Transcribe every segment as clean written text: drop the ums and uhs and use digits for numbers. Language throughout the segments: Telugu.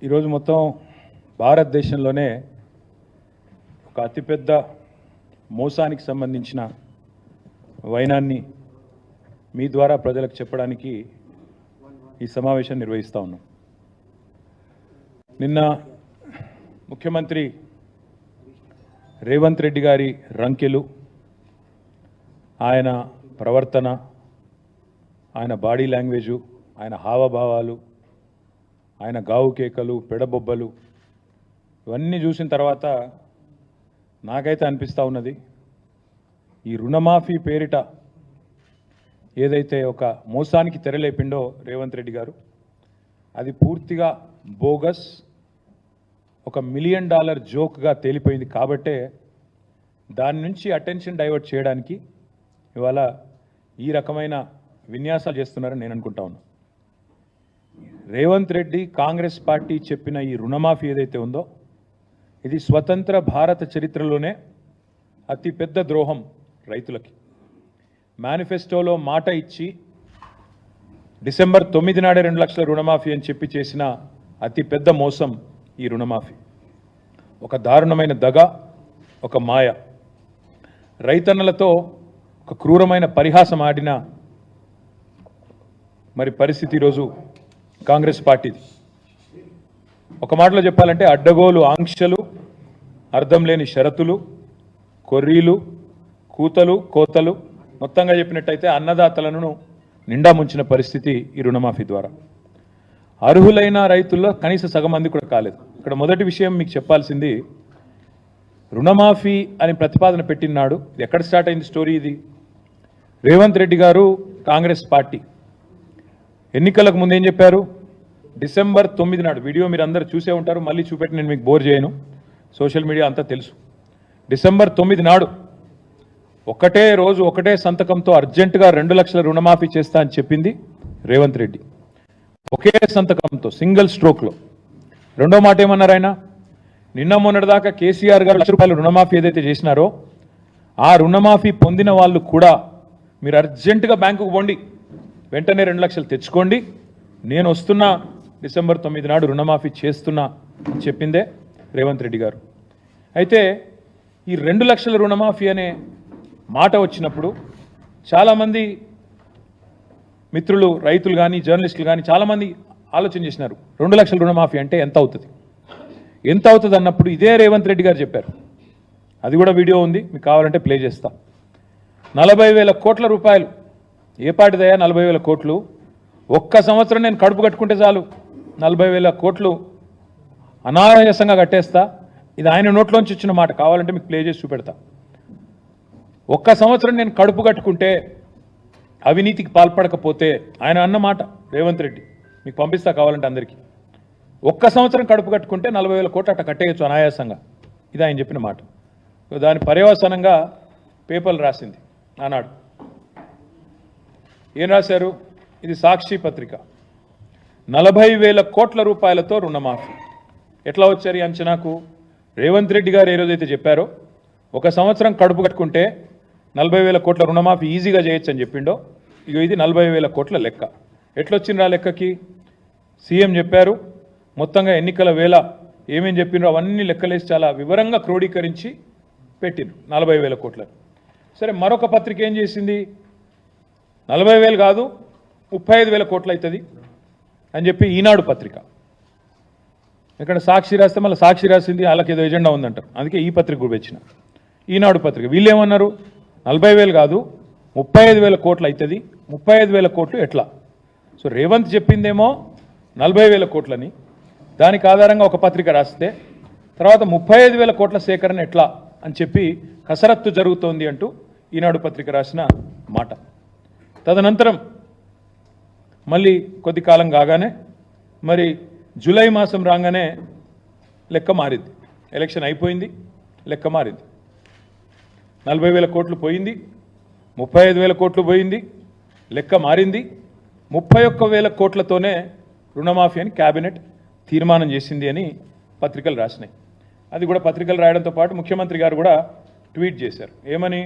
ఈరోజు మొత్తం భారతదేశంలోనే ఒక అతిపెద్ద మోసానికి సంబంధించిన వైనాన్ని మీ ద్వారా ప్రజలకు చెప్పడానికి ఈ సమావేశం నిర్వహిస్తా ఉన్నాం. నిన్న ముఖ్యమంత్రి రేవంత్ రెడ్డి గారి రంకెలు, ఆయన ప్రవర్తన, ఆయన బాడీ లాంగ్వేజు, ఆయన హావభావాలు, ఆయన గావు కేకలు, పెడబొబ్బలు ఇవన్నీ చూసిన తర్వాత నాకైతే అనిపిస్తూ ఉన్నది, ఈ రుణమాఫీ పేరిట ఏదైతే ఒక మోసానికి తెరలేపిండో రేవంత్ రెడ్డి గారు, అది పూర్తిగా బోగస్, ఒక $1 మిలియన్ జోక్గా తేలిపోయింది. కాబట్టే దాని నుంచి అటెన్షన్ డైవర్ట్ చేయడానికి ఇవాళ ఈ రకమైన విన్యాసాలు చేస్తున్నారని నేను అనుకుంటా ఉన్నాను. రేవంత్ రెడ్డి కాంగ్రెస్ పార్టీ చెప్పిన ఈ రుణమాఫీ ఏదైతే ఉందో ఇది స్వతంత్ర భారత చరిత్రలోనే అతిపెద్ద ద్రోహం రైతులకి. మేనిఫెస్టోలో మాట ఇచ్చి డిసెంబర్ 9 నాడే 2 లక్షల రుణమాఫీ అని చెప్పి చేసిన అతిపెద్ద మోసం ఈ రుణమాఫీ. ఒక దారుణమైన దగ, ఒక మాయ, రైతన్నలతో ఒక క్రూరమైన పరిహాసం ఆడిన మరి పరిస్థితి ఈరోజు కాంగ్రెస్ పార్టీది. ఒక మాటలో చెప్పాలంటే అడ్డగోలు ఆంక్షలు, అర్థం లేని షరతులు, కొర్రీలు, కూతలు, కోతలు, మొత్తంగా చెప్పినట్టయితే అన్నదాతలను నిండా ముంచిన పరిస్థితి ఈ రుణమాఫీ ద్వారా. అర్హులైన రైతుల్లో కనీస సగం మంది కూడా కాలేదు. ఇక్కడ మొదటి విషయం మీకు చెప్పాల్సింది, రుణమాఫీ అని ప్రతిపాదన పెట్టినాడు ఎక్కడ స్టార్ట్ అయింది స్టోరీ ఇది? రేవంత్ రెడ్డి గారు కాంగ్రెస్ పార్టీ ఎన్నికలకు ముందు ఏం చెప్పారు? డిసెంబర్ 9 నాడు, వీడియో మీరు అందరూ చూసే ఉంటారు, మళ్ళీ చూపెట్టి నేను మీకు బోర్ చేయను, సోషల్ మీడియా అంతా తెలుసు. డిసెంబర్ 9 నాడు ఒకటే రోజు ఒకటే సంతకంతో అర్జెంటుగా 2 లక్షల రుణమాఫీ చేస్తా అని చెప్పింది రేవంత్ రెడ్డి. ఒకే సంతకంతో, సింగిల్ స్ట్రోక్లో. రెండో మాట ఏమన్నారు ఆయన? నిన్న మొన్నటిదాకా కేసీఆర్ గారు ₹1,00,000 రుణమాఫీ ఏదైతే చేసినారో ఆ రుణమాఫీ పొందిన వాళ్ళు కూడా మీరు అర్జెంటుగా బ్యాంకుకు పోండి, వెంటనే 2 లక్షలు తెచ్చుకోండి, నేను వస్తున్నా, డిసెంబర్ 9 నాడు రుణమాఫీ చేస్తున్నా అని చెప్పిందే రేవంత్ రెడ్డి గారు. అయితే ఈ 2 లక్షల రుణమాఫీ అనే మాట వచ్చినప్పుడు చాలామంది మిత్రులు, రైతులు కానీ, జర్నలిస్టులు కానీ చాలామంది ఆలోచన చేసినారు, 2 లక్షల రుణమాఫీ అంటే ఎంత అవుతుంది, ఎంత అవుతుంది అన్నప్పుడు ఇదే రేవంత్ రెడ్డి గారు చెప్పారు. అది కూడా వీడియో ఉంది, మీకు కావాలంటే ప్లే చేస్తా. 40,000 కోట్ల రూపాయలు. ఏ పాటిదయ్యా 40,000 కోట్లు? ఒక్క సంవత్సరం నేను కడుపు కట్టుకుంటే చాలు 40,000 కోట్లు అనాయాసంగా కట్టేస్తా. ఇది ఆయన నోట్లోంచి వచ్చిన మాట, కావాలంటే మీకు ప్లే చేసి చూపెడతా. ఒక్క సంవత్సరం నేను కడుపు కట్టుకుంటే, అవినీతికి పాల్పడకపోతే, ఆయన అన్నమాట రేవంత్ రెడ్డి, మీకు పంపిస్తా కావాలంటే అందరికీ. ఒక్క సంవత్సరం కడుపు కట్టుకుంటే 40,000 కోట్లు అట్ట కట్టేయచ్చు అనాయాసంగా. ఇది ఆయన చెప్పిన మాట. దాని పర్యవసానంగా పేపర్లు రాసింది ఆనాడు. ఏం రాశారు? ఇది సాక్షి పత్రిక. 40,000 కోట్ల రూపాయలతో రుణమాఫీ. ఎట్లా వచ్చారు ఈ అంచనాకు? రేవంత్ రెడ్డి గారు ఏ రోజైతే చెప్పారో ఒక సంవత్సరం కడుపు కట్టుకుంటే 40,000 కోట్ల రుణమాఫీ ఈజీగా చేయొచ్చు అని చెప్పిండో, ఇక ఇది 40,000 కోట్ల లెక్క. ఎట్లొచ్చిండ్రు ఆ లెక్కకి? సీఎం చెప్పారు, మొత్తంగా ఎన్నికల వేళ ఏమేం చెప్పిండ్రో అవన్నీ లెక్కలేసి చాలా వివరంగా క్రోడీకరించి పెట్టిండ్రు 40,000 కోట్లను. సరే, మరొక పత్రిక ఏం చేసింది? 40,000 కాదు 35,000 కోట్లు అవుతుంది అని చెప్పి ఈనాడు పత్రిక. ఇక్కడ సాక్షి రాస్తే మళ్ళీ సాక్షి రాసింది వాళ్ళకి ఏదో ఎజెండా ఉందంటారు, అందుకే ఈ పత్రిక కూడా వచ్చిన. ఈనాడు పత్రిక వీళ్ళు ఏమన్నారు? 40,000 కాదు 35,000 కోట్లు అవుతుంది. 35,000 కోట్లు ఎట్లా? సో రేవంత్ చెప్పిందేమో 40,000 కోట్లని, దానికి ఆధారంగా ఒక పత్రిక రాస్తే తర్వాత 35,000 కోట్ల సేకరణ ఎట్లా అని చెప్పి కసరత్తు జరుగుతోంది అంటూ ఈనాడు పత్రిక రాసిన మాట. తదనంతరం మళ్ళీ కొద్ది కాలం కాగానే మరి జూలై మాసం రాగానే లెక్క మారింది. ఎలక్షన్ అయిపోయింది, లెక్క మారింది. 40,000 కోట్లు పోయింది, 35,000 కోట్లు పోయింది, లెక్క మారింది. 31,000 కోట్లతోనే రుణమాఫీ అని క్యాబినెట్ తీర్మానం చేసింది అని పత్రికలు రాసినాయి. అది కూడా పత్రికలు రాయడంతో పాటు ముఖ్యమంత్రి గారు కూడా ట్వీట్ చేశారు. ఏమని?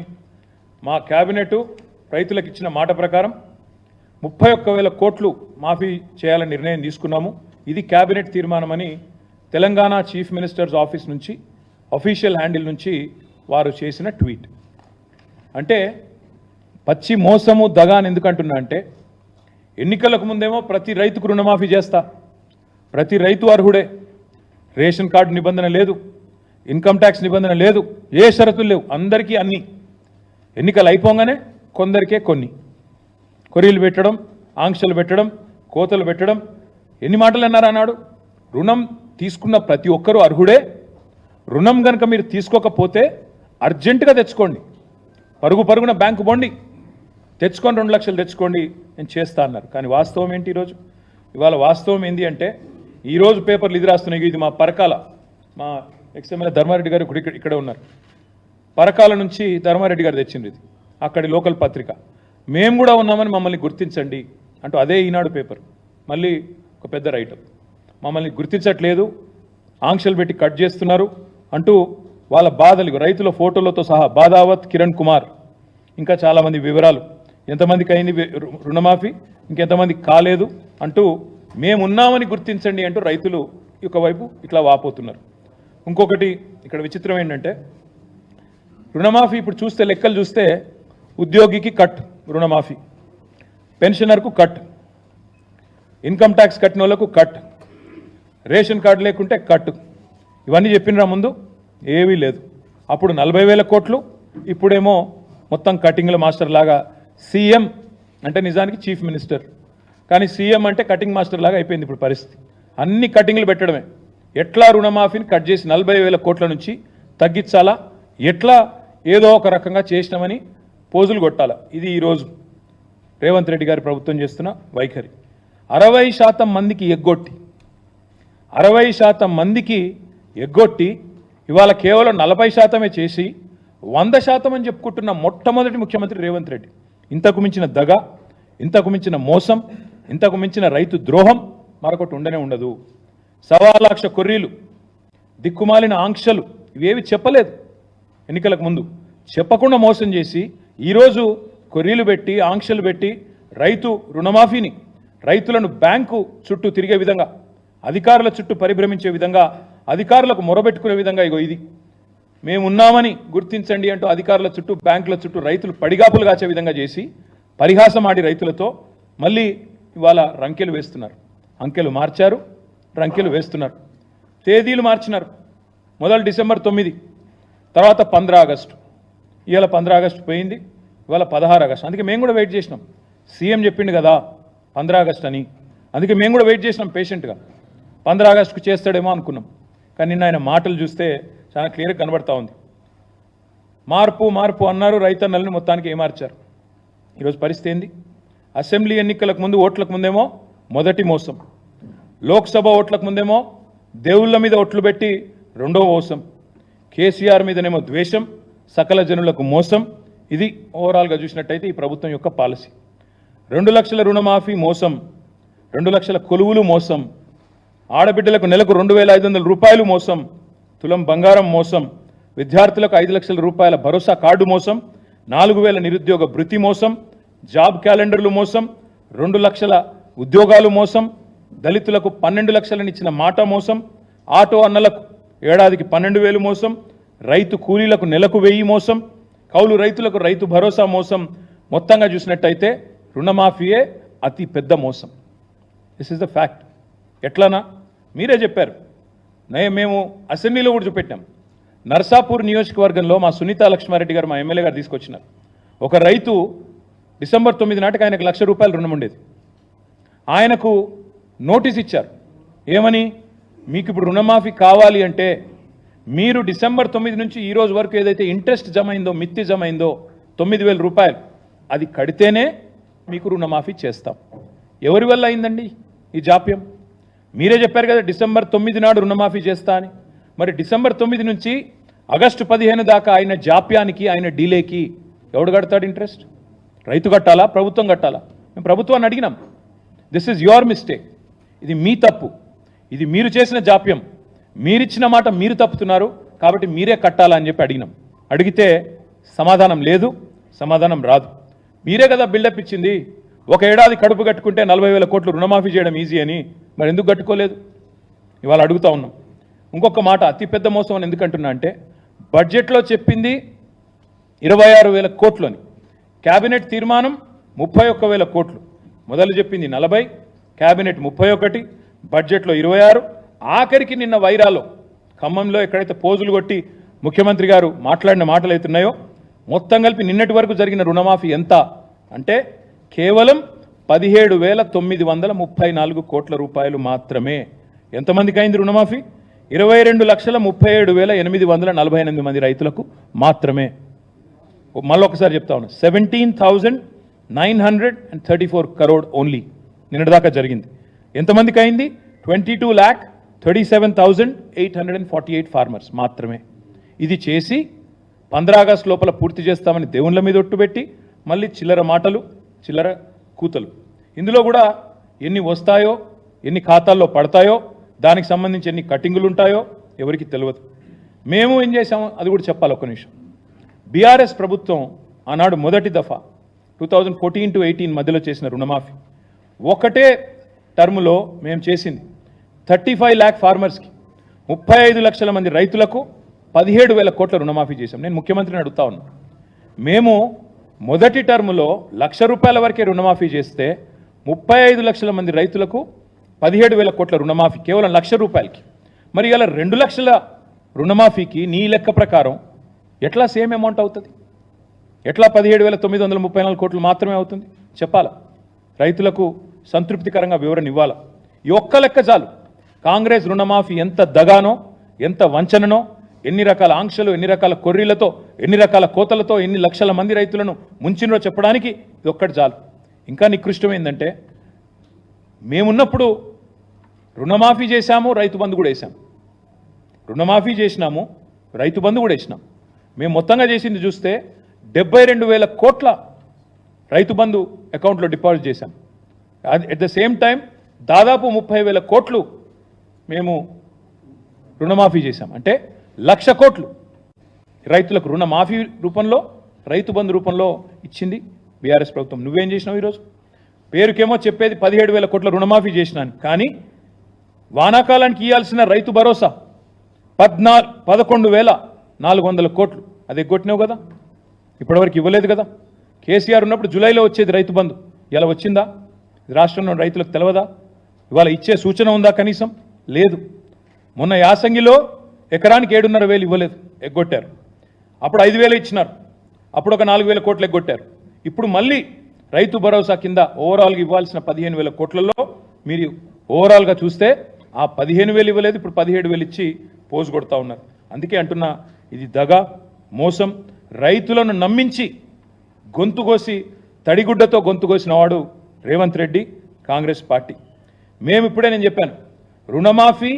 మా క్యాబినెట్ రైతులకు ఇచ్చిన మాట ప్రకారం 31,000 కోట్లు మాఫీ చేయాలని నిర్ణయం తీసుకున్నాము, ఇది క్యాబినెట్ తీర్మానమని తెలంగాణ చీఫ్ మినిస్టర్స్ ఆఫీస్ నుంచి అఫీషియల్ హ్యాండిల్ నుంచి వారు చేసిన ట్వీట్. అంటే పచ్చి మోసము దగా అని ఎందుకంటున్నా అంటే, ఎన్నికలకు ముందేమో ప్రతి రైతుకు రుణమాఫీ చేస్తా, ప్రతి రైతు అర్హుడే, రేషన్ కార్డు నిబంధన లేదు, ఇన్కమ్ ట్యాక్స్ నిబంధన లేదు, ఏ షరతులు లేవు, అందరికీ అన్ని. ఎన్నికలు అయిపోగానే కొందరికే కొన్ని కొరీలు పెట్టడం, ఆంక్షలు పెట్టడం, కోతలు పెట్టడం. ఎన్ని మాటలు అన్నారు అన్నాడు? రుణం తీసుకున్న ప్రతి ఒక్కరూ అర్హుడే, రుణం కనుక మీరు తీసుకోకపోతే అర్జెంటుగా తెచ్చుకోండి, పరుగున బ్యాంకు పోండి, తెచ్చుకొని 2 లక్షలు తెచ్చుకోండి, నేను చేస్తా అన్నారు. కానీ వాస్తవం ఏంటి ఈరోజు? ఇవాళ వాస్తవం ఏంటి అంటే, ఈరోజు పేపర్లు ఇది రాస్తున్నాయి. ఇది మా పరకాల, మా ఎక్స్ఎమ్మెల్యే ధర్మారెడ్డి గారు ఇక్కడే ఉన్నారు. పరకాల నుంచి ధర్మారెడ్డి గారు తెచ్చింది ఇది, అక్కడి లోకల్ పత్రిక. మేము కూడా ఉన్నామని మమ్మల్ని గుర్తించండి అంటూ అదే ఈనాడు పేపర్ మళ్ళీ ఒక పెద్ద రైటర్, మమ్మల్ని గుర్తించట్లేదు, ఆంక్షలు పెట్టి కట్ చేస్తున్నారు అంటూ వాళ్ళ బాధలు రైతుల ఫోటోలతో సహా బాదావత్ కిరణ్ కుమార్, ఇంకా చాలామంది వివరాలు, ఎంతమందికి అయింది రుణమాఫీ, ఇంకెంతమందికి కాలేదు అంటూ మేమున్నామని గుర్తించండి అంటూ రైతులు ఒకవైపు ఇట్లా వాపోతున్నారు. ఇంకొకటి ఇక్కడ విచిత్రం ఏంటంటే, రుణమాఫీ ఇప్పుడు చూస్తే లెక్కలు చూస్తే ఉద్యోగికి కట్ రుణమాఫీ, పెన్షనర్కు కట్, ఇన్కమ్ ట్యాక్స్ కట్టిన వాళ్ళకు కట్, రేషన్ కార్డు లేకుంటే కట్. ఇవన్నీ చెప్పినరా ముందు? ఏవీ లేదు. అప్పుడు 40,000 కోట్లు, ఇప్పుడేమో మొత్తం కటింగ్ల మాస్టర్ లాగా. సీఎం అంటే నిజానికి చీఫ్ మినిస్టర్, కానీ సీఎం అంటే కటింగ్ మాస్టర్ లాగా అయిపోయింది ఇప్పుడు పరిస్థితి. అన్ని కటింగ్లు పెట్టడమే. ఎట్లా రుణమాఫీని కట్ చేసి 40,000 కోట్ల నుంచి తగ్గించాలా, ఎట్లా ఏదో ఒక రకంగా చేసినామని పోజులు కొట్టాలా. ఇది ఈరోజు రేవంత్ రెడ్డి గారి ప్రభుత్వం చేస్తున్న వైఖరి. 60% మందికి ఎగ్గొట్టి 60% మందికి ఎగ్గొట్టి ఇవాళ కేవలం 40% చేసి 100% అని చెప్పుకుంటున్న మొట్టమొదటి ముఖ్యమంత్రి రేవంత్ రెడ్డి. ఇంతకు మించిన దగ, ఇంతకు మించిన మోసం, ఇంతకు మించిన రైతు ద్రోహం మరొకటి ఉండనే ఉండదు. 1.25 లక్ష కొర్రీలు, దిక్కుమాలిన ఆంక్షలు, ఇవేవి చెప్పలేదు ఎన్నికలకు ముందు. చెప్పకుండా మోసం చేసి ఈరోజు కొర్రీలు పెట్టి ఆంక్షలు పెట్టి రైతు రుణమాఫీని, రైతులను బ్యాంకు చుట్టూ తిరిగే విధంగా, అధికారుల చుట్టూ పరిభ్రమించే విధంగా, అధికారులకు మొరబెట్టుకునే విధంగా ఇగో ఇది మేమున్నామని గుర్తించండి అంటూ అధికారుల చుట్టూ, బ్యాంకుల చుట్టూ రైతులు పడిగాపులు కాచే విధంగా చేసి పరిహాసం ఆడి రైతులతో మళ్ళీ ఇవాళ రంకెలు వేస్తున్నారు. అంకెలు మార్చారు, రంకెలు వేస్తున్నారు, తేదీలు మార్చినారు. మొదలు డిసెంబర్ 9, తర్వాత 15 ఆగస్టు, ఇవాళ 15 ఆగస్టు పోయింది, ఇవాళ 16 ఆగస్టు. అందుకే మేము కూడా వెయిట్ చేసినాం. సీఎం చెప్పిండు కదా 15 ఆగస్టు అని, అందుకే మేము కూడా వెయిట్ చేసినాం పేషెంట్గా. 15 ఆగస్టుకు చేస్తాడేమో అనుకున్నాం, కానీ నిన్న ఆయన మాటలు చూస్తే చాలా క్లియర్గా కనబడతా ఉంది. మార్పు మార్పు అన్నారు, రైతన్నల్ని మొత్తానికి ఏమార్చారు. ఈరోజు పరిస్థితి ఏంది? అసెంబ్లీ ఎన్నికలకు ముందు ఓట్లకు ముందేమో మొదటి మోసం, లోక్సభ ఓట్లకు ముందేమో దేవుళ్ళ మీద ఒట్లు పెట్టి రెండో మోసం, కేసీఆర్ మీదనేమో ద్వేషం, సకల జనులకు మోసం. ఇది ఓవరాల్గా చూసినట్టయితే ఈ ప్రభుత్వం యొక్క పాలసీ. 2 లక్షల రుణమాఫీ మోసం, 2 లక్షల కొలువులు మోసం, ఆడబిడ్డలకు నెలకు 2,500 రూపాయలు మోసం, తులం బంగారం మోసం, విద్యార్థులకు 5 లక్షల రూపాయల భరోసా కార్డు మోసం, 4,000 నిరుద్యోగ భృతి మోసం, జాబ్ క్యాలెండర్లు మోసం, 2 లక్షల ఉద్యోగాలు మోసం, దళితులకు 12 లక్షలనిచ్చిన మాట మోసం, ఆటో అన్నలకు ఏడాదికి 12,000 మోసం, రైతు కూలీలకు నెలకు 1,000 మోసం, కౌలు రైతులకు రైతు భరోసా మోసం. మొత్తంగా చూసినట్టయితే రుణమాఫీయే అతి పెద్ద మోసం. This is the fact. ఎట్లానా? మీరే చెప్పారు, మేము అసెంబ్లీలో కూడా చూపెట్టాం. నర్సాపూర్ నియోజకవర్గంలో మా సునీతా లక్ష్మారెడ్డి గారు, మా ఎమ్మెల్యే గారు తీసుకొచ్చినారు. ఒక రైతు డిసెంబర్ 9 నాటికి ఆయనకు 1,00,000 రూపాయలు రుణం ఉండేది. ఆయనకు నోటీస్ ఇచ్చారు, ఏమని? మీకు ఇప్పుడు రుణమాఫీ కావాలి అంటే మీరు డిసెంబర్ 9 నుంచి ఈ రోజు వరకు ఏదైతే ఇంట్రెస్ట్ జమ అయిందో, మిత్తి జమ అయిందో 9,000 రూపాయలు, అది కడితేనే మీకు రుణమాఫీ చేస్తాం. ఎవరి వల్ల అయిందండి ఈ జాప్యం? మీరే చెప్పారు కదా డిసెంబర్ 9 నాడు రుణమాఫీ చేస్తా అని. మరి డిసెంబర్ 9 నుంచి ఆగస్టు 15 దాకా ఆయన జాప్యానికి, ఆయన డిలేకి ఎవడు కడతాడు ఇంట్రెస్ట్? రైతు కట్టాలా, ప్రభుత్వం కట్టాలా? మేము ప్రభుత్వాన్ని అడిగినాం, దిస్ ఈజ్ యువర్ మిస్టేక్, ఇది మీ తప్పు, ఇది మీరు చేసిన జాప్యం, మీరిచ్చిన మాట మీరు తప్పుతున్నారు, కాబట్టి మీరే కట్టాలా అని చెప్పి అడిగినాం. అడిగితే సమాధానం లేదు, సమాధానం రాదు. మీరే కదా బిల్డప్ ఇచ్చింది, ఒక ఏడాది కడుపు కట్టుకుంటే 40,000 కోట్లు రుణమాఫీ చేయడం ఈజీ అని. మరి ఎందుకు కట్టుకోలేదు? ఇవాళ అడుగుతా ఉన్నాం. ఇంకొక మాట అతిపెద్ద మోసం అని ఎందుకంటున్నా అంటే బడ్జెట్లో చెప్పింది 26,000 కోట్లని, క్యాబినెట్ తీర్మానం 31,000 కోట్లు, మొదలు చెప్పింది 40, క్యాబినెట్ 31, బడ్జెట్లో 26, ఆఖరికి నిన్న వైరాలో ఖమ్మంలో ఎక్కడైతే పోజులు కొట్టి ముఖ్యమంత్రి గారు మాట్లాడిన మాటలు అవుతున్నాయో మొత్తం కలిపి నిన్నటి వరకు జరిగిన రుణమాఫీ ఎంత అంటే కేవలం 17,934 కోట్ల రూపాయలు మాత్రమే. ఎంతమందికి అయింది రుణమాఫీ? 22,37,848 మంది రైతులకు మాత్రమే. మళ్ళీ ఒకసారి చెప్తా ఉన్నా, 17,934 crore ఓన్లీ నిన్నటిదాకా జరిగింది. ఎంతమందికి అయింది? 22,37,848 ఫార్మర్స్ మాత్రమే. ఇది చేసి 15 ఆగస్టు లోపల పూర్తి చేస్తామని దేవుళ్ళ మీద ఒట్టుపెట్టి మళ్ళీ చిల్లర మాటలు, చిల్లర కూతలు. ఇందులో కూడా ఎన్ని వస్తాయో, ఎన్ని ఖాతాల్లో పడతాయో, దానికి సంబంధించి ఎన్ని కటింగులు ఉంటాయో ఎవరికి తెలియదు. మేము ఏం చేసామో అది కూడా చెప్పాలి ఒక్క నిమిషం. బీఆర్ఎస్ ప్రభుత్వం ఆనాడు మొదటి దఫా 2014 to 18 మధ్యలో చేసిన రుణమాఫీ ఒకటే టర్ములో మేము చేసింది 35 lakh ఫార్మర్స్కి, 35 లక్షల మంది రైతులకు 17,000 కోట్ల రుణమాఫీ చేశాం. నేను ముఖ్యమంత్రిని అడుగుతా ఉన్నా, మేము మొదటి టర్ములో ₹1,00,000 వరకే రుణమాఫీ చేస్తే 35 లక్షల మంది రైతులకు 17,000 కోట్ల రుణమాఫీ కేవలం ₹1,00,000కి. మరి ఇలా 2 లక్షల రుణమాఫీకి నీ లెక్క ప్రకారం ఎట్లా సేమ్ అమౌంట్ అవుతుంది? ఎట్లా 17,934 కోట్లు మాత్రమే అవుతుంది? చెప్పాలా? రైతులకు సంతృప్తికరంగా వివరణ ఇవ్వాలా? ఈ ఒక్క లెక్క చాలు కాంగ్రెస్ రుణమాఫీ ఎంత దగానో, ఎంత వంచననో, ఎన్ని రకాల ఆంక్షలు, ఎన్ని రకాల కొర్రీలతో, ఎన్ని రకాల కోతలతో ఎన్ని లక్షల మంది రైతులను ముంచినో చెప్పడానికి ఇది ఒక్కటి చాలు. ఇంకా నికృష్టమైందంటే మేమున్నప్పుడు రుణమాఫీ చేశాము, రైతు బంధు కూడా వేసాము. రుణమాఫీ చేసినాము, రైతు బంధు కూడా వేసినాం. మేము మొత్తంగా చేసింది చూస్తే 72,000 కోట్ల రైతు బంధు అకౌంట్లో డిపాజిట్ చేశాం. అట్ ద సేమ్ టైం దాదాపు 30,000 కోట్లు మేము రుణమాఫీ చేశాం. అంటే 1,00,000 కోట్లు రైతులకు రుణమాఫీ రూపంలో, రైతు బంధు రూపంలో ఇచ్చింది బీఆర్ఎస్ ప్రభుత్వం. నువ్వేం చేసినావు? ఈరోజు పేరుకేమో చెప్పేది 17,000 కోట్ల రుణమాఫీ చేసినాను, కానీ వానాకాలానికి ఇవ్వాల్సిన రైతు భరోసా 11,400 కోట్లు అది ఎగ్గొట్టినావు కదా, ఇప్పటివరకు ఇవ్వలేదు కదా. కేసీఆర్ ఉన్నప్పుడు జూలైలో వచ్చేది రైతు బంధు, ఇలా వచ్చిందా? రాష్ట్రంలో రైతులకు తెలియదా? ఇవాళ ఇచ్చే సూచన ఉందా? కనీసం లేదు. మొన్న యాసంగిలో ఎకరానికి 7,500 ఇవ్వలేదు, ఎగ్గొట్టారు. అప్పుడు 5,000 ఇచ్చినారు, అప్పుడు ఒక 4,000 కోట్లు ఎగ్గొట్టారు. ఇప్పుడు మళ్ళీ రైతు భరోసా కింద ఓవరాల్గా ఇవ్వాల్సిన 15,000 కోట్లలో మీరు ఓవరాల్గా చూస్తే ఆ 15,000 ఇవ్వలేదు, ఇప్పుడు 17,000 ఇచ్చి పోజు కొడతా ఉన్నారు. అందుకే అంటున్నా, ఇది దగ, మోసం. రైతులను నమ్మించి గొంతుకోసి తడిగుడ్డతో గొంతుకోసిన వాడు రేవంత్ రెడ్డి, కాంగ్రెస్ పార్టీ. మేము ఇప్పుడే నేను చెప్పాను, రుణమాఫీ,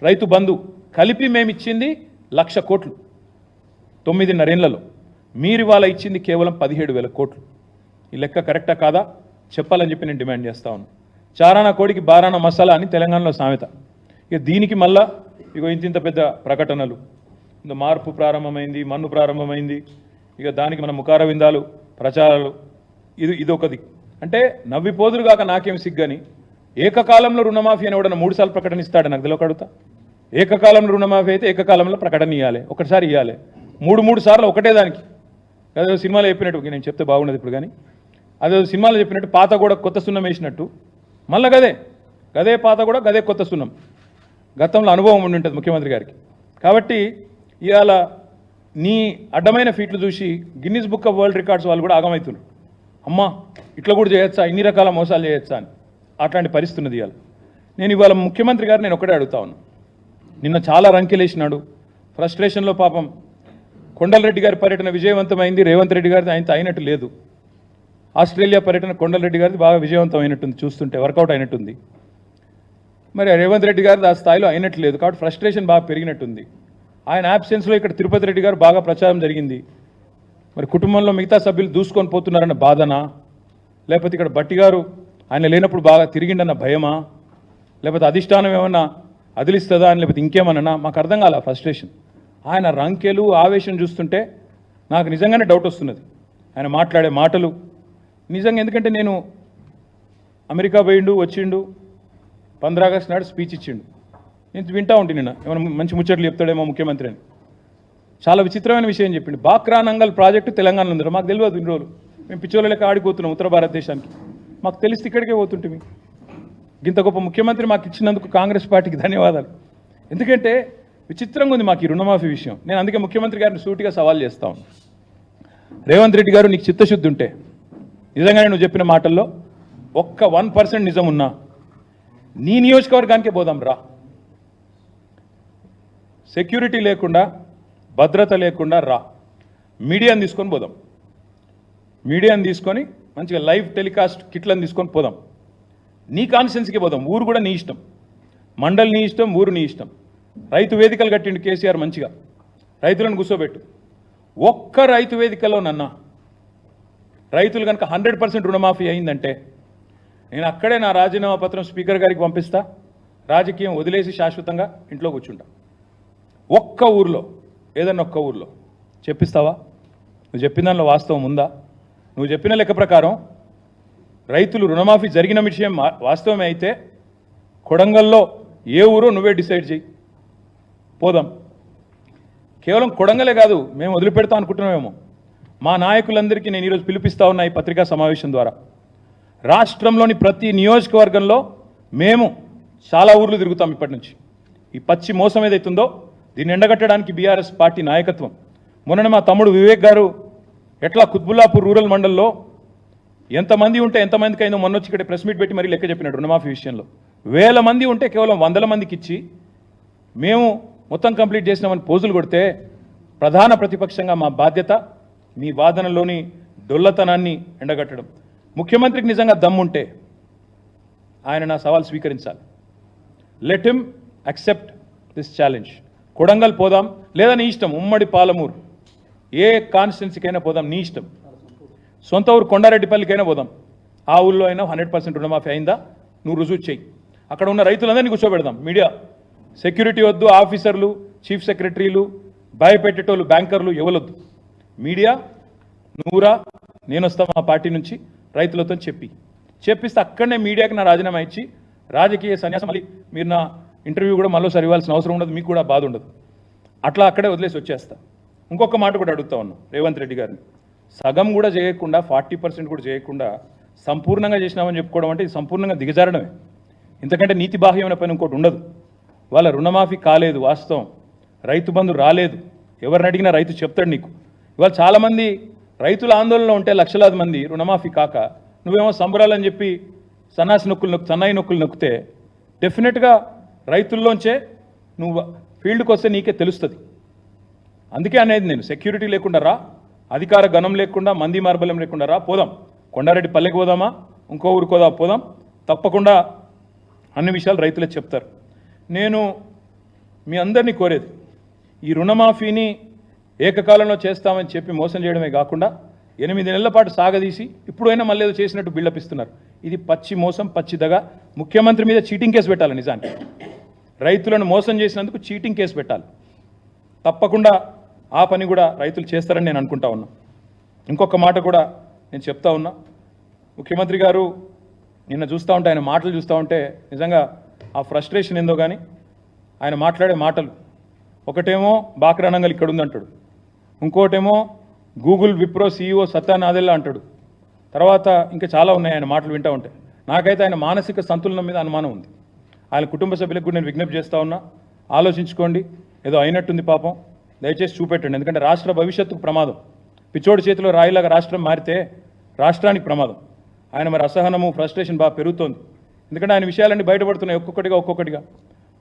రైతు బంధు కలిపి మేము ఇచ్చింది 1,00,000 కోట్లు 9.5 ఏళ్లలో. మీరు ఇవాళ ఇచ్చింది కేవలం 17,000 కోట్లు. ఈ లెక్క కరెక్టా కాదా చెప్పాలని చెప్పి నేను డిమాండ్ చేస్తా ఉన్నాను. చారానా కోడికి బారానా మసాలా అని తెలంగాణలో సామెత. ఇక దీనికి మళ్ళా ఇక ఇంత పెద్ద ప్రకటనలు, ఇంత మార్పు ప్రారంభమైంది, మన్ను ప్రారంభమైంది, ఇక దానికి మన ముఖార విందాలు, ప్రచారాలు, ఇదొకది. అంటే నవ్విపోదురు కాక నాకేం సిగ్గని, ఏకకాలంలో రుణమాఫీ అని కూడా 3 సార్లు ప్రకటనిస్తాడు. నాకు తెలియకడుగుతా, ఏకకాలంలో రుణమాఫీ అయితే ఏకకాలంలో ప్రకటన ఇవ్వాలి, ఒకటిసారి ఇవ్వాలి. 3 సార్లు ఒకటే దానికి. అదే సినిమాలో చెప్పినట్టు, నేను చెప్తే బాగుండదు ఇప్పుడు, కానీ అదే సినిమాలో చెప్పినట్టు పాత కూడా కొత్త సున్నం వేసినట్టు మళ్ళీ గదే పాత కూడా గదే కొత్త సున్నం. గతంలో అనుభవం ఉండి ఉంటుంది ముఖ్యమంత్రి గారికి. కాబట్టి ఇవాళ నీ అడ్డమైన ఫీట్లు చూసి Guinness book of world records వాళ్ళు కూడా ఆగమవుతున్నారు. అమ్మా ఇట్లా కూడా చేయొచ్చా, ఇన్ని రకాల మోసాలు చేయొచ్చా అని. అట్లాంటి పరిస్థితి ఉన్నది ఇవాళ. నేను ఇవాళ ముఖ్యమంత్రి గారు నేను ఒకటే అడుగుతా ఉన్నాను. నిన్న చాలా రంకెలేసినాడు, ఫ్రస్ట్రేషన్లో పాపం కొండలరెడ్డి గారి పర్యటన విజయవంతమైంది, రేవంత్ రెడ్డి గారిది ఆయనతో అయినట్టు లేదు. ఆస్ట్రేలియా పర్యటన కొండలరెడ్డి గారిది బాగా విజయవంతమైనట్టుంది, చూస్తుంటే వర్కౌట్ అయినట్టుంది. మరి రేవంత్ రెడ్డి గారిది ఆ స్థాయిలో అయినట్టు లేదు, కాబట్టి ఫ్రస్ట్రేషన్ బాగా పెరిగినట్టుంది. ఆయన యాబ్సెన్స్లో ఇక్కడ తిరుపతి రెడ్డి గారు బాగా ప్రచారం జరిగింది. మరి కుటుంబంలో మిగతా సభ్యులు దూసుకొని పోతున్నారన్న బాధనా, లేకపోతే ఇక్కడ బట్టి గారు ఆయన లేనప్పుడు బాగా తిరిగిండన్న భయమా, లేకపోతే అధిష్టానం ఏమన్నా అదిలిస్తుందా అని, లేకపోతే ఇంకేమన్నా మాకు అర్థం కాల ఫ్రస్ట్రేషన్. ఆయన రంకెలు, ఆవేశం చూస్తుంటే నాకు నిజంగానే డౌట్ వస్తున్నది. ఆయన మాట్లాడే మాటలు నిజంగా, ఎందుకంటే నేను అమెరికా పోయిండు, వచ్చిండు, 15 ఆగస్టు నాడు స్పీచ్ ఇచ్చిండు. నేను వింటా ఉంటే నిన్న ఏమైనా మంచి ముచ్చట్లు చెప్తాడేమో ముఖ్యమంత్రి అని. చాలా విచిత్రమైన విషయం చెప్పింది. బాక్రా నంగల్ ప్రాజెక్టు తెలంగాణలో ఉంది. మాకు తెలియదు ఇన్ని రోజులు. మేము పిచ్చోళ్ళ లెక్క ఆడిపోతున్నాం ఉత్తర భారతదేశానికి. మాకు తెలిసి ఇక్కడికే పోతుంటే ఇంత గొప్ప ముఖ్యమంత్రి మాకు ఇచ్చినందుకు కాంగ్రెస్ పార్టీకి ధన్యవాదాలు. ఎందుకంటే విచిత్రంగా ఉంది మాకు ఈ రుణమాఫీ విషయం. నేను అందుకే ముఖ్యమంత్రి గారిని సూటిగా సవాల్ చేస్తా ఉన్నాను. రేవంత్ రెడ్డి గారు, నీకు చిత్తశుద్ధి ఉంటే నిజంగానే నువ్వు చెప్పిన మాటల్లో ఒక్క 1% నిజం ఉన్నా నీ నియోజకవర్గానికే పోదాం రా. సెక్యూరిటీ లేకుండా, భద్రత లేకుండా రా. మీడియాని తీసుకొని పోదాం. మీడియాని తీసుకొని మంచిగా లైవ్ టెలికాస్ట్ కిట్లను తీసుకొని పోదాం. నీ కాన్స్టిట్యున్సీకి పోదాం. ఊరు కూడా నీ ఇష్టం, మండలి నీ ఇష్టం, ఊరు నీ ఇష్టం. రైతు వేదికలు కట్టిండు కేసీఆర్ మంచిగా. రైతులను కూర్చోబెట్టు. ఒక్క రైతు వేదికలోనన్నా రైతులు కనుక 100% రుణమాఫీ అయిందంటే నేను అక్కడే నా రాజీనామా పత్రం స్పీకర్ గారికి పంపిస్తా. రాజకీయం వదిలేసి శాశ్వతంగా ఇంట్లో కూర్చుంటా. ఒక్క ఊర్లో, ఏదన్నా ఒక్క ఊర్లో చెప్పిస్తావా? నువ్వు చెప్పిన దానిలో వాస్తవం ఉందా? నువ్వు చెప్పిన లెక్క ప్రకారం రైతులు రుణమాఫీ జరిగిన విషయం వాస్తవమే అయితే కొడంగల్లో ఏ ఊరో నువ్వే డిసైడ్ చేయి, పోదాం. కేవలం కొడంగలే కాదు, మేము వదిలిపెడతాం అనుకుంటున్నామేమో. మా నాయకులందరికీ నేను ఈరోజు పిలిపిస్తా ఉన్నా ఈ పత్రికా సమావేశం ద్వారా. రాష్ట్రంలోని ప్రతి నియోజకవర్గంలో మేము చాలా ఊర్లు తిరుగుతాం ఇప్పటి నుంచి. ఈ పచ్చి మోసం ఏదైతుందో దీన్ని ఎండగట్టడానికి బీఆర్ఎస్ పార్టీ నాయకత్వం. మొన్న మా తమ్ముడు వివేక్ గారు ఎట్లా కుత్బుల్లాపూర్ రూరల్ మండల్లో ఎంతమంది ఉంటే ఎంతమందికి అయిందో మొన్నొచ్చి ఇక్కడ ప్రెస్ మీట్ పెట్టి మరీ లెక్క చెప్పినాడు. రుణమాఫీ విషయంలో 1000 మంది ఉంటే కేవలం 100 మందికి ఇచ్చి మేము మొత్తం కంప్లీట్ చేసినామని పోజులు కొడితే ప్రధాన ప్రతిపక్షంగా మా బాధ్యత మీ వాదనలోని డొల్లతనాన్ని ఎండగట్టడం. ముఖ్యమంత్రికి నిజంగా దమ్ముంటే ఆయన నా సవాల్ స్వీకరించాలి. Let him accept this challenge. Kodangal పోదాం, లేదా నీ ఇష్టం ఉమ్మడి పాలమూరు ఏ కాన్స్టిట్యున్సీకైనా పోదాం, నీ ఇష్టం. సొంత ఊరు కొండారెడ్డిపల్లికైనా పోదాం. ఆ ఊళ్ళో అయినా 100% రుణమాఫీ అయిందా నువ్వు రుజువు చేయి. అక్కడ ఉన్న రైతులందరినీ కూర్చోబెడదాం. మీడియా సెక్యూరిటీ వద్దు, ఆఫీసర్లు, చీఫ్ సెక్రటరీలు, భయపెట్టేటోళ్ళు, బ్యాంకర్లు ఎవరొద్దు. మీడియా నువ్వురా, నేను వస్తా మా పార్టీ నుంచి రైతులతో చెప్పిస్తే అక్కడనే మీడియాకి నా రాజీనామా ఇచ్చి రాజకీయ సన్యాసం. మళ్ళీ మీరు నా ఇంటర్వ్యూ కూడా మళ్ళీసారి ఇవ్వాల్సిన అవసరం ఉండదు, మీకు కూడా బాధ ఉండదు. అట్లా అక్కడే వదిలేసి వచ్చేస్తా. ఇంకొక మాట కూడా అడుగుతా ఉన్నాం రేవంత్ రెడ్డి గారిని. సగం కూడా చేయకుండా, 40% కూడా చేయకుండా సంపూర్ణంగా చేసినామని చెప్పుకోవడం అంటే ఇది సంపూర్ణంగా దిగజారడమే. ఇంతకంటే నీతి బాహ్యమైన పని ఇంకోటి ఉండదు. వాళ్ళ రుణమాఫీ కాలేదు వాస్తవం, రైతు బంధు రాలేదు. ఎవరిని అడిగినా రైతు చెప్తాడు నీకు. ఇవాళ చాలామంది రైతుల ఆందోళనలో ఉంటే లక్షలాది మంది రుణమాఫీ కాక నువ్వేమో సంబరాలని చెప్పి సన్నాయి నొక్కులు నొక్కితే డెఫినెట్గా రైతుల్లోంచే నువ్వు ఫీల్డ్కి వస్తే నీకే తెలుస్తుంది. అందుకే అనేది నేను, సెక్యూరిటీ లేకుండా రా, అధికార గణం లేకుండా, మంది మార్బలం లేకుండా రా, పోదాం. కొండారెడ్డి పల్లెకి పోదామా, ఇంకో ఊరికి పోదాం. తప్పకుండా అన్ని విషయాలు రైతులే చెప్తారు. నేను మీ అందరినీ కోరేది, ఈ రుణమాఫీని ఏకకాలంలో చేస్తామని చెప్పి మోసం చేయడమే కాకుండా 8 నెలల పాటు సాగదీసి ఇప్పుడైనా మళ్ళీ ఏదో చేసినట్టు బిల్డప్ ఇస్తున్నారు. ఇది పచ్చి మోసం, పచ్చిదగా. ముఖ్యమంత్రి మీద చీటింగ్ కేసు పెట్టాలి. నిజానికి రైతులను మోసం చేసినందుకు చీటింగ్ కేసు పెట్టాలి. తప్పకుండా ఆ పని కూడా రైతులు చేస్తారని నేను అనుకుంటా ఉన్నా. ఇంకొక మాట కూడా నేను చెప్తా ఉన్నా. ముఖ్యమంత్రి గారు నిన్న చూస్తూ ఉంటే, ఆయన మాటలు చూస్తూ ఉంటే నిజంగా ఆ ఫ్రస్ట్రేషన్ ఏందో కానీ ఆయన మాట్లాడే మాటలు, ఒకటేమో బాక్రానంగల్ ఇక్కడ ఉందంటాడు, ఇంకోటేమో గూగుల్ విప్రో CEO సత్యా నాదెల్లా అంటాడు. తర్వాత ఇంకా చాలా ఉన్నాయి ఆయన మాటలు వింటూ ఉంటే. నాకైతే ఆయన మానసిక సంతులనం మీద అనుమానం ఉంది. ఆయన కుటుంబ సభ్యులకు కూడా నేను విజ్ఞప్తి చేస్తూ ఉన్నా, ఆలోచించుకోండి. ఏదో అయినట్టుంది పాపం, దయచేసి చూపెట్టండి. ఎందుకంటే రాష్ట్ర భవిష్యత్తుకు ప్రమాదం. పిచ్చోడి చేతిలో రాయిలాగా రాష్ట్రం మారితే రాష్ట్రానికి ప్రమాదం. ఆయన మరి అసహనము, ఫ్రస్ట్రేషన్ బాగా పెరుగుతోంది. ఎందుకంటే ఆయన విషయాలన్నీ బయటపడుతున్నాయి ఒక్కొక్కటిగా.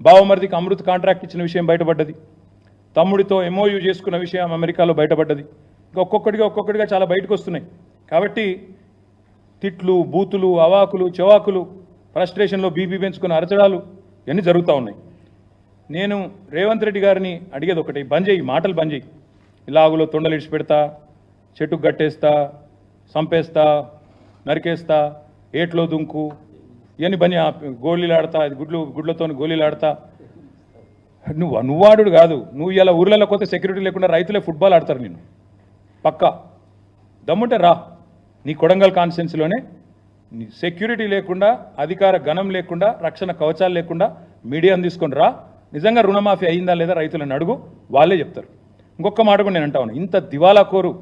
బావమరిదికి అమృత్ కాంట్రాక్ట్ ఇచ్చిన విషయం బయటపడ్డది. తమ్ముడితో MOU చేసుకున్న విషయం అమెరికాలో బయటపడ్డది. ఇంకా ఒక్కొక్కటిగా చాలా బయటకు వస్తున్నాయి. కాబట్టి తిట్లు, బూతులు, అవాకులు, చెవాకులు, ఫ్రస్ట్రేషన్లో బీపీ పెంచుకున్న అరచడాలు ఇవన్నీ జరుగుతూ ఉన్నాయి. నేను రేవంత్ రెడ్డి గారిని అడిగేది ఒకటి, బంద్ చేయి, మాటలు బంద్ చేయి. ఇలాగులో తొండలు ఇడిచి పెడతా, చెట్టుకు గట్టేస్తా, సంపేస్తా, నరికేస్తా, ఏట్లో దుంకు, ఇవన్నీ బంద్. గోళీలు ఆడతా, గుడ్లతో గోళీలు ఆడతా. నువ్వు ఆడు కాదు. నువ్వు ఇలా ఊర్లలో కొత్త సెక్యూరిటీ లేకుండా రైతులే ఫుట్బాల్ ఆడతారు నిన్ను. పక్కా దమ్ముంటే రా. నీ కొడంగల్ కాన్స్టిట్యున్సీలోనే సెక్యూరిటీ లేకుండా, అధికార గణం లేకుండా, రక్షణ కవచాలు లేకుండా మీడియాను తీసుకొని రా. నిజంగా రుణమాఫీ అయిందా లేదా రైతులను అడుగు, వాళ్ళే చెప్తారు. ఇంకొక మాట కూడా నేను అంటా ఉన్నా, ఇంత దివాలాకోరు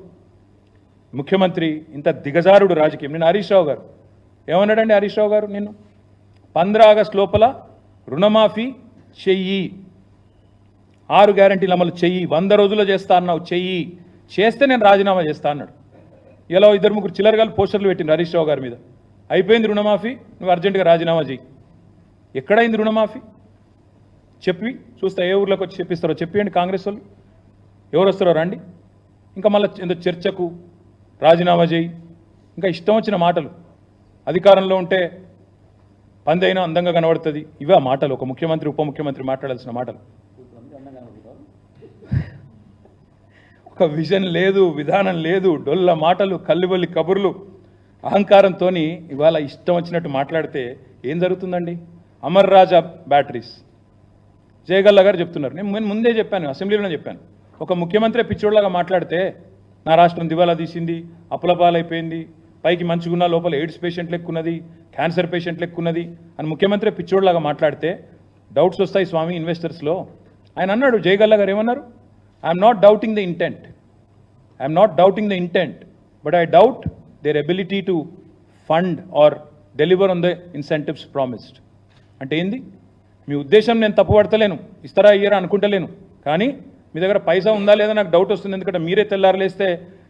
ముఖ్యమంత్రి, ఇంత దిగజారుడు రాజకీయం. నేను హరీష్ రావు గారు ఏమన్నాడండి? హరీష్ రావు గారు నిన్ను 15 ఆగస్టు లోపల రుణమాఫీ చెయ్యి, 6 గ్యారంటీలు అమలు చెయ్యి, 100 రోజుల్లో చేస్తా అన్నావు, చెయ్యి, చేస్తే నేను రాజీనామా చేస్తా అన్నాడు. ఇలా 2-3 చిల్లరగాలు పోస్టర్లు పెట్టింది హరీష్ రావు గారి మీద. అయిపోయింది రుణమాఫీ, నువ్వు అర్జెంటుగా రాజీనామా చెయ్యి. ఎక్కడైంది రుణమాఫీ? చెప్పి చూస్తా, ఏ ఊర్లోకి వచ్చి చెప్పిస్తారో చెప్పండి. కాంగ్రెస్ వాళ్ళు ఎవరు వస్తారో రండి. ఇంకా మళ్ళీ ఏదో చర్చకు రాజీనామా చేయి, ఇంకా ఇష్టం వచ్చిన మాటలు. అధికారంలో ఉంటే పంది అయినా అందంగా కనబడుతుంది, ఇవే ఆ మాటలు. ఒక ముఖ్యమంత్రి ఉప ముఖ్యమంత్రి మాట్లాడాల్సిన మాటలు. ఒక విజన్ లేదు, విధానం లేదు, డొల్ల మాటలు, కల్లిబొల్లి కబుర్లు, అహంకారంతో ఇవాళ ఇష్టం వచ్చినట్టు మాట్లాడితే ఏం జరుగుతుందండి? అమర్ రాజా బ్యాటరీస్ జయగల్లా గారు చెప్తున్నారు. నేను ముందే చెప్పాను, అసెంబ్లీలోనే చెప్పాను, ఒక ముఖ్యమంత్రి పిచ్చోడ్లాగా మాట్లాడితే నా రాష్ట్రం దివాలా తీసింది, అప్పులపాలైపోయింది, పైకి మంచిగున్న లోపల ఎయిడ్స్ పేషెంట్లు ఎక్కున్నది, క్యాన్సర్ పేషెంట్లు ఎక్కున్నది అని ముఖ్యమంత్రి పిచ్చోడ్లాగా మాట్లాడితే డౌట్స్ వస్తాయి స్వామి ఇన్వెస్టర్స్లో. ఆయన అన్నాడు, జయగల్లా గారు ఏమన్నారు? I'm not doubting the intent, I'm not doubting the intent, but I doubt there ability to fund or deliver on the incentives promised. అంటే ఏంది? మీ ఉద్దేశం నేను తప్పుపడతలేను, ఇస్తారా ఇయ్యరా అనుకుంటలేను, కానీ మీ దగ్గర పైసా ఉందా లేదా నాకు డౌట్ వస్తుంది. ఎందుకంటే మీరే తెల్లారలేస్తే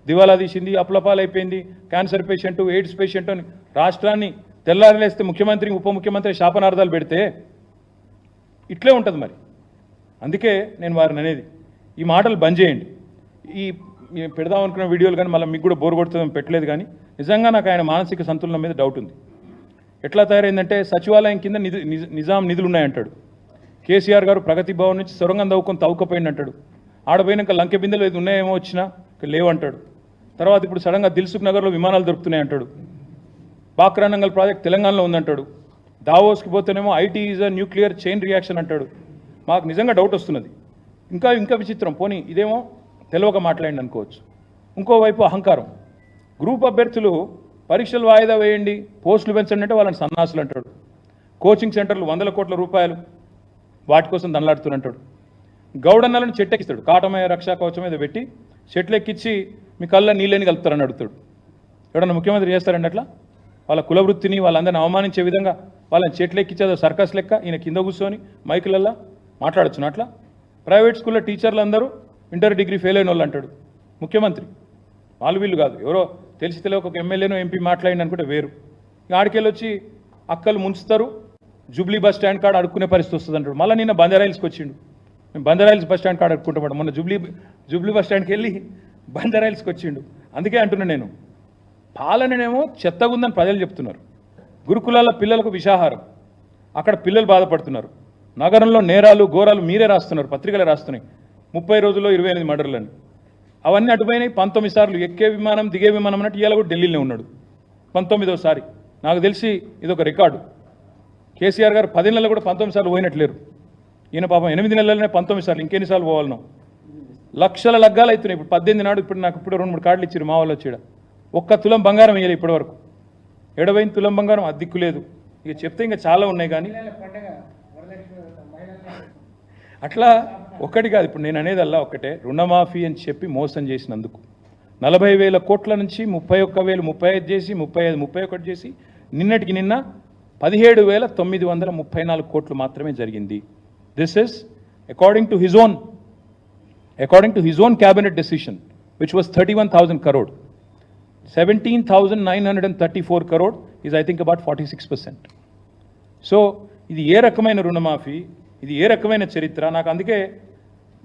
దివాలా తీసింది, అప్పులపాలైపోయింది, క్యాన్సర్ పేషెంట్, ఎయిడ్స్ పేషెంట్ అని రాష్ట్రాన్ని తెల్లారలేస్తే ముఖ్యమంత్రి ఉప ముఖ్యమంత్రి శాపనార్థాలు పెడితే ఇట్లే ఉంటుంది మరి. అందుకే నేను వారిని అనేది, ఈ మాటలు బంద్ చేయండి. ఈ పెడదాం అనుకున్న వీడియోలు కానీ మళ్ళీ మీకు కూడా బోర్ కొడుతుందని పెట్టలేదు. కానీ నిజంగా నాకు ఆయన మానసిక సంతులనం మీద డౌట్ ఉంది. ఎట్లా తయారైందంటే సచివాలయం కింద నిజాం నిధులు ఉన్నాయంటాడు. కేసీఆర్ గారు ప్రగతి భవన్ నుంచి సొరంగం తవ్వుకపోయింది అంటాడు. ఆడపోయినాక లంకె బిందెలు ఏది ఉన్నాయేమో వచ్చినా లేవంటాడు. తర్వాత ఇప్పుడు సడన్గా దిల్సుఖ్ నగర్లో విమానాలు దొరుకుతున్నాయి అంటాడు. బాక్రానంగల్ ప్రాజెక్ట్ తెలంగాణలో ఉందంటాడు. దావోస్కి పోతేనేమో IT is a nuclear chain reaction అంటాడు. మాకు నిజంగా డౌట్ వస్తున్నది. ఇంకా విచిత్రం, పోనీ ఇదేమో తెలియక మాట్లాడండి అనుకోవచ్చు. ఇంకోవైపు అహంకారం. గ్రూప్ అభ్యర్థులు పరీక్షలు వాయిదా వేయండి, పోస్టులు పెంచండి అంటే వాళ్ళని సన్నాసులు అంటాడు. కోచింగ్ సెంటర్లు 100 కోట్ల రూపాయలు వాటి కోసం దండలాడుతున్నట్టాడు. గౌడన్నలను చెట్టెక్కిస్తాడు, కాటమయ రక్షా కవచం మీద పెట్టి చెట్లెక్కించి మీ కళ్ళ నీళ్ళని కలుపుతారని అడుగుతాడు. ఎవడన్నా ముఖ్యమంత్రి చేస్తారండి అట్లా? వాళ్ళ కులవృత్తిని వాళ్ళందరినీ అవమానించే విధంగా వాళ్ళని చెట్లెక్కించేదో సర్కస్ లెక్క ఈయన కింద కూర్చొని మైకులల్లా మాట్లాడచ్చును అట్లా? ప్రైవేట్ స్కూల్లో టీచర్లు అందరూ ఇంటర్ డిగ్రీ ఫెయిల్ అయిన వాళ్ళు అంటాడు ముఖ్యమంత్రి. వాళ్ళు వీళ్ళు కాదు, ఎవరో తెలిసి తెలియక ఒక ఎమ్మెల్యేనో ఎంపీ మాట్లాడింది అనుకుంటే వేరు. ఆడికెళ్ళి వచ్చి అక్కలు ముంచుతారు, జూబ్లీ బస్ స్టాండ్ కాడ అడుక్కునే పరిస్థితి వస్తుంది అంటాడు. మళ్ళీ నిన్న బంజారాయిల్స్కి వచ్చిండు, మేము బంజారాయిల్స్ బస్ స్టాండ్ కాడ అడుక్కుంటాం. మొన్న జూబ్లీ బస్ స్టాండ్కి వెళ్ళి బంజారాయిల్స్కి వచ్చిండు. అందుకే అంటున్నా నేను, పాలననేమో చెత్తగుందని ప్రజలు చెప్తున్నారు. గురుకులాల పిల్లలకు విషాహారం, అక్కడ పిల్లలు బాధపడుతున్నారు. నగరంలో నేరాలు ఘోరాలు మీరే రాస్తున్నారు, పత్రికలే రాస్తున్నాయి. 30 రోజుల్లో 28 మర్డర్లని. అవన్నీ అటుపోయినాయి. 19 సార్లు ఎక్కే విమానం దిగే విమానం అన్నట్టు ఇవాళ కూడా ఢిల్లీలో ఉన్నాడు 19వ సారి. నాకు తెలిసి ఇదొక రికార్డు. కేసీఆర్ గారు 10 నెలలు కూడా 19 సార్లు పోయినట్లేరు. ఈయన పాపం 8 నెలలనే 19 సార్లు, ఇంకెన్నిసార్లు పోవాలనో. లక్షల లగ్గాలు అవుతున్నాయి. ఇప్పుడు 18 నాడు ఇప్పుడు నాకు 2-3 కార్డులు ఇచ్చారు మా వాళ్ళు వచ్చాడు. 1 తులం బంగారం వేయాలి ఇప్పటి వరకు. 7 తులం బంగారం అద్దిక్కు లేదు. ఇక చెప్తే ఇంకా చాలా ఉన్నాయి. కానీ అట్లా ఒక్కటి కాదు. ఇప్పుడు నేను అనేదల్లా ఒక్కటే, రుణమాఫీ అని చెప్పి మోసం చేసినందుకు 40,000 కోట్ల నుంచి 31,000, 35 చేసి 35, 31 చేసి నిన్నటికి నిన్న 17,934 కోట్లు మాత్రమే జరిగింది. This is according to his own cabinet decision which was 31,000 crore. 17,934 crore is I think about 46%. So ఇది ఏ రకమైన రుణమాఫీ, ఇది ఏ రకమైన చరిత్ర? నాకు అందుకే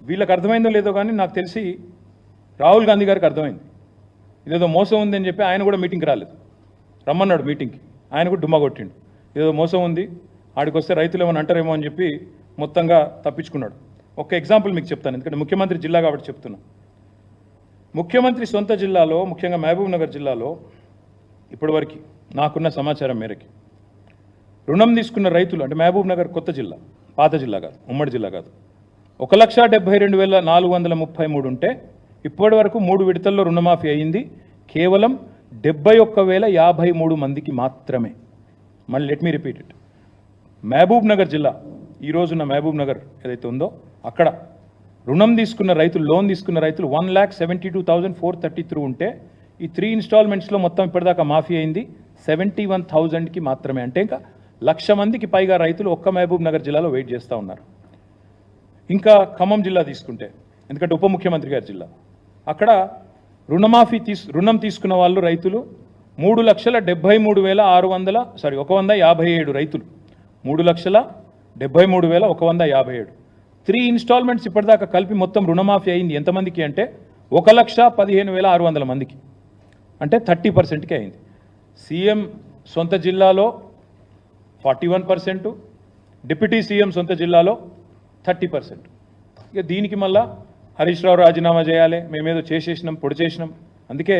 వీళ్ళకి అర్థమైందో లేదో కానీ నాకు తెలిసి రాహుల్ గాంధీ గారికి అర్థమైంది. ఇదేదో మోసం ఉంది అని చెప్పి ఆయన కూడా మీటింగ్కి రాలేదు. రమ్మన్నాడు మీటింగ్కి, ఆయన కూడా డుమ్మా కొట్టిండు. ఏదో మోసం ఉంది, ఆడికి వస్తే రైతులు ఏమైనా అంటారేమో అని చెప్పి మొత్తంగా తప్పించుకున్నాడు. ఒక ఎగ్జాంపుల్ మీకు చెప్తాను, ఎందుకంటే ముఖ్యమంత్రి జిల్లా కాబట్టి చెప్తున్నా. ముఖ్యమంత్రి సొంత జిల్లాలో, ముఖ్యంగా మహబూబ్ నగర్ జిల్లాలో ఇప్పటివరకు నాకున్న సమాచారం మేరకి రుణం తీసుకున్న రైతులు, అంటే మహబూబ్ నగర్ కొత్త జిల్లా, పాత జిల్లా కాదు, ఉమ్మడి జిల్లా కాదు, 1,72,433 ఉంటే ఇప్పటి వరకు 3 విడతల్లో రుణమాఫీ అయ్యింది కేవలం 71,053 మందికి మాత్రమే. మళ్ళీ let me repeat it. Mahbubnagar జిల్లా ఈ రోజున్న మహబూబ్ నగర్ ఏదైతే ఉందో అక్కడ రుణం తీసుకున్న రైతులు, లోన్ తీసుకున్న రైతులు 1,72,433 ఉంటే ఈ 3 ఇన్స్టాల్మెంట్స్లో మొత్తం ఇప్పటిదాకా మాఫీ అయింది 71,000కి మాత్రమే. అంటే ఇంకా 1,00,000 మందికి పైగా రైతులు ఒక్క మహబూబ్ నగర్ జిల్లాలో వెయిట్ చేస్తూ ఉన్నారు. ఇంకా ఖమ్మం జిల్లా తీసుకుంటే, ఎందుకంటే ఉప ముఖ్యమంత్రి గారి జిల్లా, అక్కడ రుణం తీసుకున్న వాళ్ళు రైతులు 1,57,157 రైతులు, 3,73,157. 3 ఇన్స్టాల్మెంట్స్ ఇప్పటిదాకా కలిపి మొత్తం రుణమాఫీ అయింది ఎంతమందికి అంటే 1,15,600 మందికి, అంటే 30%కి అయింది. సీఎం సొంత జిల్లాలో 41%, డిప్యూటీ సీఎం సొంత జిల్లాలో 30%. ఇక దీనికి మళ్ళా హరీష్ రావు రాజీనామా చేయాలి, మేమేదో చేసేసినాం, పొడి చేసినాం. అందుకే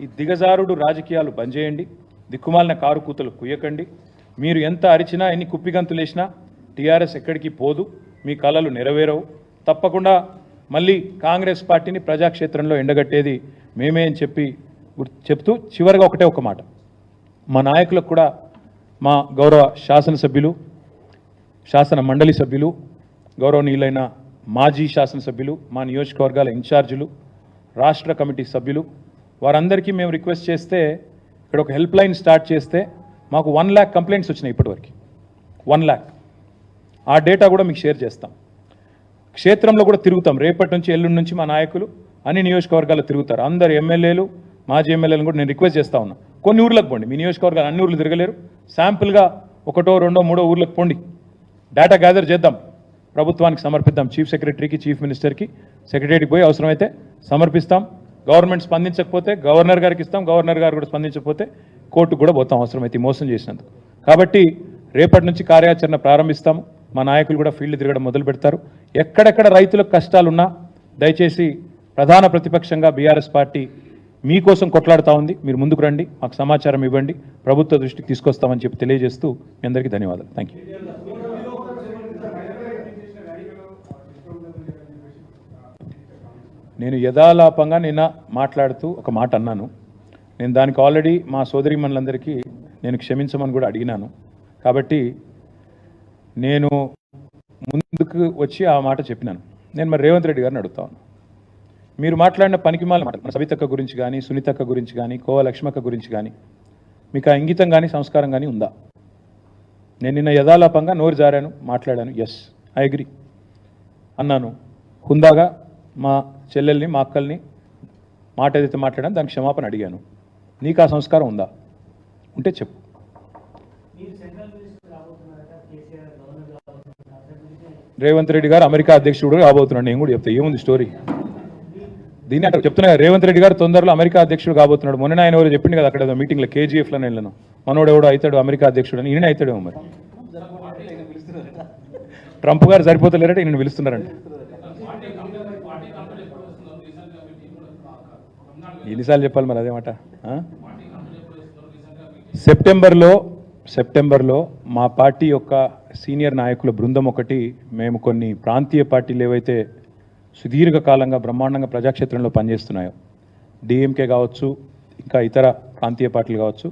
ఈ దిగజారుడు రాజకీయాలు బంద్ చేయండి, దిక్కుమాలిన కారు కూతలు కుయ్యకండి. మీరు ఎంత అరిచినా, ఎన్ని కుప్పిగంతులు వేసినా టీఆర్ఎస్ ఎక్కడికి పోదు, మీ కళలు నెరవేరవు. తప్పకుండా మళ్ళీ కాంగ్రెస్ పార్టీని ప్రజాక్షేత్రంలో ఎండగట్టేది మేమే అని చెప్తూ చివరిగా ఒక మాట, మా నాయకులకు కూడా, మా గౌరవ శాసనసభ్యులు, శాసన మండలి సభ్యులు, గౌరవనీయులైన మాజీ శాసనసభ్యులు, మా నియోజకవర్గాల ఇన్ఛార్జీలు, రాష్ట్ర కమిటీ సభ్యులు, వారందరికీ మేము రిక్వెస్ట్ చేస్తే ఇక్కడ ఒక హెల్ప్ లైన్ స్టార్ట్ చేస్తే మాకు 1 lakh కంప్లైంట్స్ వచ్చినాయి ఇప్పటివరకు. 1 lakh. ఆ డేటా కూడా మీకు షేర్ చేస్తాం. క్షేత్రంలో కూడా తిరుగుతాం. రేపటి నుంచి, ఎల్లుండి నుంచి మా నాయకులు అన్ని నియోజకవర్గాల్లో తిరుగుతారు. అందరు ఎమ్మెల్యేలు, మాజీ ఎమ్మెల్యేలను కూడా నేను రిక్వెస్ట్ చేస్తా ఉన్నా, కొన్ని ఊర్లకు పోండి. మీ నియోజకవర్గాలు అన్ని ఊర్లు తిరగలేరు, శాంపుల్గా 1, 2, 3 ఊర్లకు పోండి, డేటా గ్యాదర్ చేద్దాం, ప్రభుత్వానికి సమర్పిద్దాం. చీఫ్ సెక్రటరీకి, చీఫ్ మినిస్టర్కి, సెక్రటరీకి పోయి అవసరమైతే సమర్పిస్తాం. గవర్నమెంట్ స్పందించకపోతే గవర్నర్ గారికి ఇస్తాం, గవర్నర్ గారు కూడా స్పందించకపోతే కోర్టుకు కూడా పోతాం అవసరమైతే మోసం చేసినందుకు. కాబట్టి రేపటి నుంచి కార్యాచరణ ప్రారంభిస్తాము. మా నాయకులు కూడా ఫీల్డ్ తిరగడం మొదలు పెడతారు. ఎక్కడెక్కడ రైతులకు కష్టాలున్నా దయచేసి ప్రధాన ప్రతిపక్షంగా బీఆర్ఎస్ పార్టీ మీకోసం కొట్లాడుతూ ఉంది. మీరు ముందుకు రండి, మాకు సమాచారం ఇవ్వండి, ప్రభుత్వ దృష్టికి తీసుకొస్తామని చెప్పి తెలియజేస్తూ మీ అందరికీ ధన్యవాదాలు. Thank you. నేను యథాలాపంగా నిన్న మాట్లాడుతూ ఒక మాట అన్నాను. నేను దానికి ఆల్రెడీ మా సోదరీమణులందరికీ నేను క్షమించమని కూడా అడిగినాను. కాబట్టి నేను ముందుకు వచ్చి ఆ మాట చెప్పినాను. నేను మరి రేవంత్ రెడ్డి గారిని అడుగుతాను, మీరు మాట్లాడిన పనికిమాల మాట, సవితక్క గురించి కానీ, సునీతక్క గురించి కానీ, కోవ లక్ష్మక్క గురించి కానీ మీకు ఆ ఇంగితం కానీ, సంస్కారం కానీ ఉందా? నేను నిన్న యథాలాపంగా నోరు జారాను, మాట్లాడాను. ఎస్, ఐ అగ్రీ అన్నాను. హుందాగా మా చెల్లెల్ని, మా అక్కల్ని మాట ఏదైతే మాట్లాడాను దానికి క్షమాపణ అడిగాను. నీకు ఆ సంస్కారం ఉందా? ఉంటే చెప్పు. రేవంత్ రెడ్డి గారు అమెరికా అధ్యక్షుడు కాబోతున్నాడు, నేను కూడా చెప్తా. ఏముంది స్టోరీ? దీన్ని అక్కడ చెప్తున్నా, రేవంత్ రెడ్డి గారు తొందరలో అమెరికా అధ్యక్షుడు కాబోతున్నాడు. మొన్న ఆయన ఎవరు చెప్పింది కదా అక్కడ మీటింగ్లో, కేజీఎఫ్లో వెళ్ళను, మనోడు ఎవడో అవుతాడు అమెరికా అధ్యక్షుడు అని. ఈయన అవుతాడేమో మరి. ట్రంప్ గారు సరిపోతలేరట, ఈయన పిలుస్తున్నారంట. ఎన్నిసార్లు చెప్పాలి మరి అదేమాట? సెప్టెంబర్లో మా పార్టీ యొక్క సీనియర్ నాయకుల బృందం ఒకటి, మేము కొన్ని ప్రాంతీయ పార్టీలు ఏవైతే సుదీర్ఘకాలంగా బ్రహ్మాండంగా ప్రజాక్షేత్రంలో పనిచేస్తున్నాయో, డిఎంకే కావచ్చు, ఇంకా ఇతర ప్రాంతీయ పార్టీలు కావచ్చు,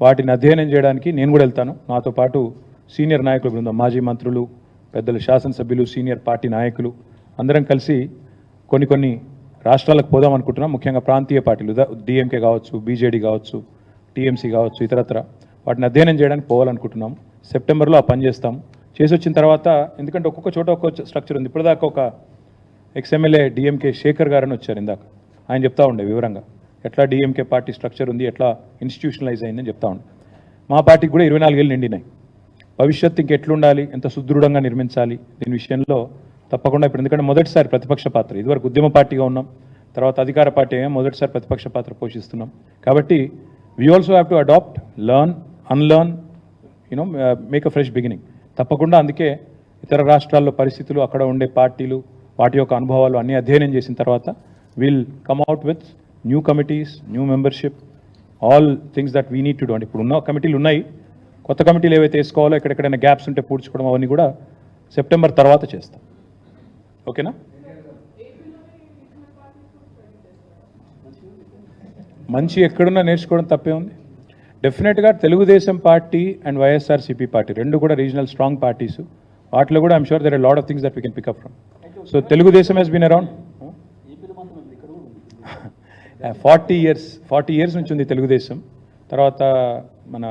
వాటిని అధ్యయనం చేయడానికి నేను కూడా వెళ్తాను. నాతో పాటు సీనియర్ నాయకుల బృందం, మాజీ మంత్రులు, పెద్దలు, శాసనసభ్యులు, సీనియర్ పార్టీ నాయకులు అందరం కలిసి కొన్ని రాష్ట్రాలకు పోదాం అనుకుంటున్నాం. ముఖ్యంగా ప్రాంతీయ పార్టీలు, డిఎంకే కావచ్చు, బీజేడీ కావచ్చు, టీఎంసీ కావచ్చు, ఇతరత్ర వాటిని అధ్యయనం చేయడానికి పోవాలనుకుంటున్నాం. సెప్టెంబర్లో ఆ పని చేస్తాం. చేసి వచ్చిన తర్వాత, ఎందుకంటే ఒక్కొక్క చోట ఒక్కొక్క స్ట్రక్చర్ ఉంది. ఇప్పటిదాకా ఒక ఎక్స్ఎమ్మెల్యే డిఎంకే శేఖర్ గారని వచ్చారు ఇందాక, ఆయన చెప్తా ఉండే వివరంగా ఎట్లా డిఎంకే పార్టీ స్ట్రక్చర్ ఉంది, ఎట్లా ఇన్స్టిట్యూషనలైజ్ అయిందని చెప్తా ఉండే. మా పార్టీకి కూడా 24 ఏళ్ళు నిండినాయి. భవిష్యత్తు ఇంకెట్లుండాలి, ఎంత సుదృఢంగా నిర్మించాలి, దీని విషయంలో తప్పకుండా ఇప్పుడు, ఎందుకంటే మొదటిసారి ప్రతిపక్ష పాత్ర, ఇదివరకు ఉద్యమ పార్టీగా ఉన్నాం, తర్వాత అధికార పార్టీ మొదటిసారి ప్రతిపక్ష పాత్ర పోషిస్తున్నాం. కాబట్టి we also have to adapt, learn, unlearn, make a fresh beginning. తప్పకుండా అందుకే ఇతర రాష్ట్రాల్లో పరిస్థితులు, అక్కడ ఉండే పార్టీలు, వాటి యొక్క అనుభవాలు అన్నీ అధ్యయనం చేసిన తర్వాత will come out with new committees, new membership, all things that we need to do. అంటే ఇప్పుడు ఉన్న కమిటీలు ఉన్నాయి, కొత్త కమిటీలు ఏవైతే వేసుకోవాలో, ఎక్కడెక్కడైనా గ్యాప్స్ ఉంటే పూడ్చుకోవడం, అవన్నీ కూడా సెప్టెంబర్ తర్వాత చేస్తాం. ఓకేనా? మంచి ఎక్కడున్నా నేర్చుకోవడం తప్పే ఉంది. డెఫినెట్గా Telugu Desam party and YSRCP party రెండు కూడా రీజనల్ స్ట్రాంగ్ పార్టీసు. వాటిలో కూడా I'm sure there are lot of things that we can pick up from. So Telugu Desam has been around 40 years నుంచి ఉంది తెలుగుదేశం. తర్వాత మన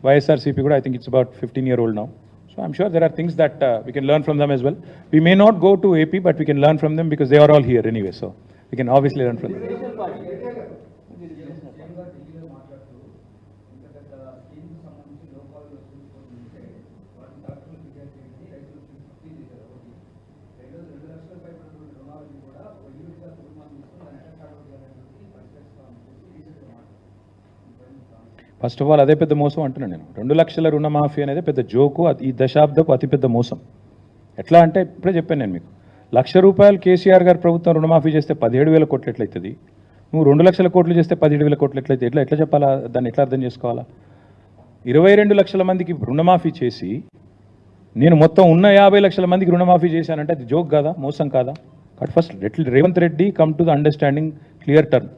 వైఎస్ఆర్సీపీ కూడా I think it's about 15-year-old now. So I'm sure there are things that we can learn from them as well. We may not go to AP, but we can learn from them because they are all here anyway. So we can obviously learn from them. First of all అదే పెద్ద మోసం అంటున్నాను నేను. 2 లక్షల రుణమాఫీ అనేది పెద్ద జోకు, ఈ దశాబ్దపు అతిపెద్ద మోసం. ఎట్లా అంటే ఇప్పుడే చెప్పాను నేను మీకు, ₹1,00,000 కేసీఆర్ గారు ప్రభుత్వం రుణమాఫీ చేస్తే 17,000 కోట్లు ఎట్లయితుంది? నువ్వు 2 లక్షల కోట్లు చేస్తే 17,000 కోట్లు ఎట్లయితే ఎట్లా చెప్పాలా? దాన్ని ఎట్లా అర్థం చేసుకోవాలా? 22 లక్షల మందికి రుణమాఫీ చేసి నేను మొత్తం ఉన్న 50 లక్షల మందికి రుణమాఫీ చేశానంటే అది జోక్ కాదా, మోసం కాదా? But first Revanth Reddy come to the understanding clear term.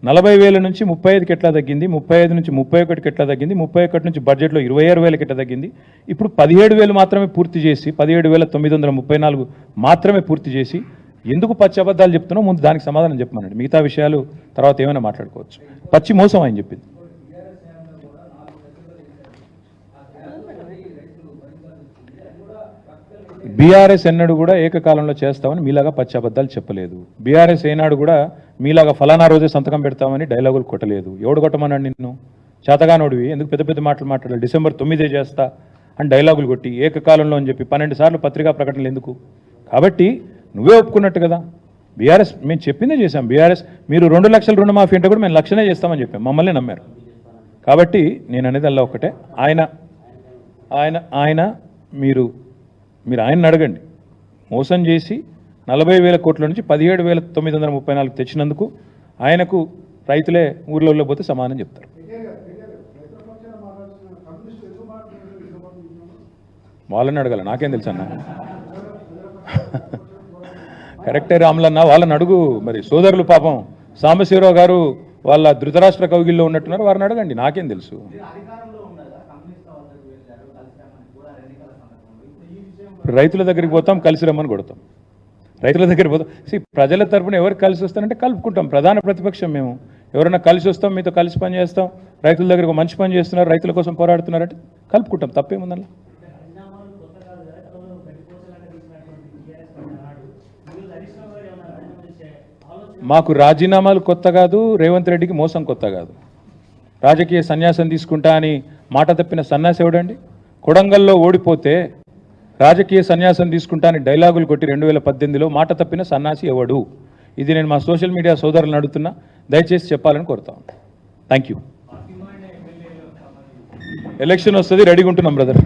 40,000 నుంచి 35కి ఎట్లా తగ్గింది, 35 నుంచి 31కి ఎట్లా తగ్గింది, 31 నుంచి బడ్జెట్లో 26,000కి ఎట్లా తగ్గింది, ఇప్పుడు 17,000 మాత్రమే పూర్తి చేసి 17,934 మాత్రమే పూర్తి చేసి ఎందుకు పచ్చి అబద్ధాలు చెప్తున్నావు? ముందు దానికి సమాధానం చెప్పమనండి. మిగతా విషయాలు తర్వాత ఏమైనా మాట్లాడుకోవచ్చు. పచ్చి మోసం ఆయన చెప్పింది. బీఆర్ఎస్ ఎన్నడూ కూడా ఏకకాలంలో చేస్తామని మీలాగా పచ్చి అబద్ధాలు చెప్పలేదు. బీఆర్ఎస్ ఏనాడు కూడా మీలాగా ఫలానా రోజే సంతకం పెడతామని డైలాగులు కొట్టలేదు. ఎవడు కొట్టమన్నాడు నిన్ను? చేతగానోడివి ఎందుకు పెద్ద పెద్ద మాటలు మాట్లాడాలి? December 9 చేస్తా అని డైలాగులు కొట్టి ఏకకాలంలో అని చెప్పి 12 సార్లు పత్రికా ప్రకటనలు ఎందుకు? కాబట్టి నువ్వే ఒప్పుకున్నట్టు కదా. బీఆర్ఎస్ మేము చెప్పిందే చేశాం. బీఆర్ఎస్ మీరు 2 లక్షల రుణమాఫీ అంటే కూడా మేము 1,00,000 చేస్తామని చెప్పాం, మమ్మల్ని నమ్మారు. కాబట్టి నేను అనేది అలా ఒకటే, ఆయన మీరు ఆయన అడగండి. మోసం చేసి 40,000 కోట్ల నుంచి 17,934 తెచ్చినందుకు ఆయనకు రైతులే ఊర్లలో పోతే సమానం చెప్తారు. వాళ్ళని అడగాల, నాకేం తెలుసు అన్న. కరెక్టే రాములన్న, వాళ్ళని అడుగు. మరి సోదరులు పాపం సాంబశివరావు గారు వాళ్ళ ధృతరాష్ట్ర కౌగిల్లో ఉన్నట్టున్నారు, వారిని అడగండి, నాకేం తెలుసు. రైతుల దగ్గరికి పోతాం, కలిసి రమ్మని కొడతాం. రైతుల దగ్గరికి పోతాం. ప్రజల తరపున ఎవరికి కలిసి వస్తానంటే కలుపుకుంటాం. ప్రధాన ప్రతిపక్షం మేము. ఎవరైనా కలిసి వస్తాం, మీతో కలిసి పని చేస్తాం. రైతుల దగ్గరికి మంచి పని చేస్తున్నారు, రైతుల కోసం పోరాడుతున్నారంటే కలుపుకుంటాం. తప్పేముందన్న? మాకు రాజీనామాలు కొత్త కాదు, రేవంత్ రెడ్డికి మోసం కొత్త కాదు. రాజకీయ సన్యాసం తీసుకుంటా అని మాట తప్పిన సన్యాసి ఎవడండి? కొడంగల్లో ఓడిపోతే రాజకీయ సన్యాసం తీసుకుంటా అని డైలాగులు కొట్టి 2018లో మాట తప్పిన సన్యాసి ఎవడు? ఇది నేను మా సోషల్ మీడియా సోదరులను అడుగుతున్నా, దయచేసి చెప్పాలని కోరుతాను. Thank you. ఎలక్షన్ వస్తుంది, రెడీగా ఉంటున్నాం బ్రదర్.